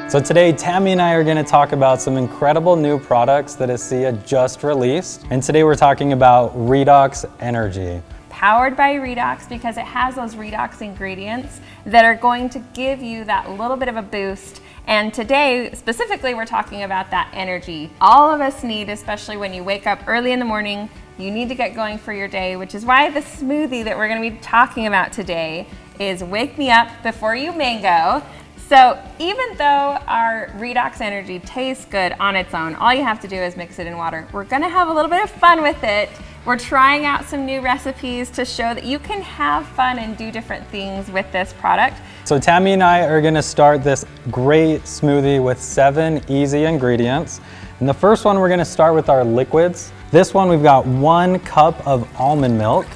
So today, Tammy and I are going to talk about some incredible new products that ASEA just released. And today we're talking about REDOXEnergy. Powered by Redox because it has those redox ingredients that are going to give you that little bit of a boost. And today, specifically, we're talking about that energy all of us need, especially when you wake up early in the morning. You need to get going for your day, which is why the smoothie that we're going to be talking about today is Wake Me Up Before You ManGO. So even though our REDOXEnergy tastes good on its own, all you have to do is mix it in water. We're gonna have a little bit of fun with it. We're trying out some new recipes to show that you can have fun and do different things with this product. So Tammy and I are gonna start this great smoothie with 7 easy ingredients. And the first one, we're gonna start with our liquids. This one, we've got 1 cup of almond milk.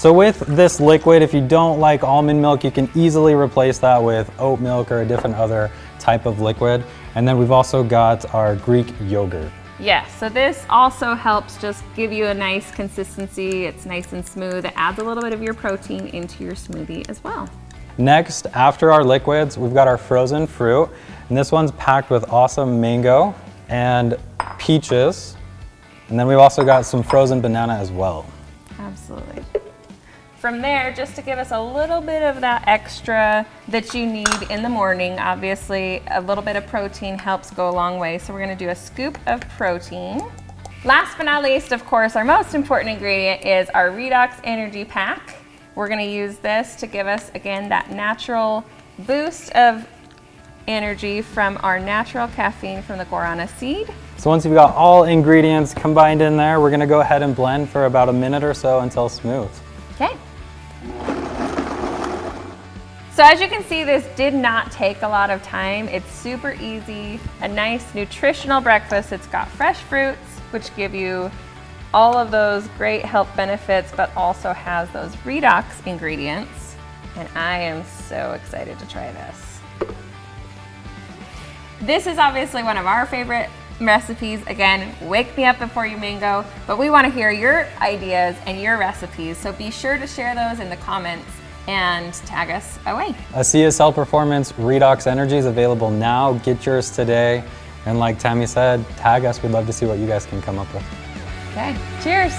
So with this liquid, if you don't like almond milk, you can easily replace that with oat milk or a different other type of liquid. And then we've also got our Greek yogurt. Yes, so this also helps just give you a nice consistency. It's nice and smooth. It adds a little bit of your protein into your smoothie as well. Next, after our liquids, we've got our frozen fruit. And this one's packed with awesome mango and peaches. And then we've also got some frozen banana as well. Absolutely. From there, just to give us a little bit of that extra that you need in the morning, obviously a little bit of protein helps go a long way. So we're gonna do a scoop of protein. Last but not least, of course, our most important ingredient is our REDOXEnergy pack. We're gonna use this to give us, again, that natural boost of energy from our natural caffeine from the guarana seed. So once you've got all ingredients combined in there, we're gonna go ahead and blend for about a minute or so until smooth. Okay. So as you can see, this did not take a lot of time. It's super easy, a nice nutritional breakfast. It's got fresh fruits, which give you all of those great health benefits, but also has those redox ingredients. And I am so excited to try this. This is obviously one of our favorite recipes. Again, wake me up before you ManGO, but we want to hear your ideas and your recipes. So be sure to share those in the comments and tag us away. ASEA Cell Performance REDOXEnergy is available now. Get yours today. And like Tammy said, tag us. We'd love to see what you guys can come up with. Okay, cheers.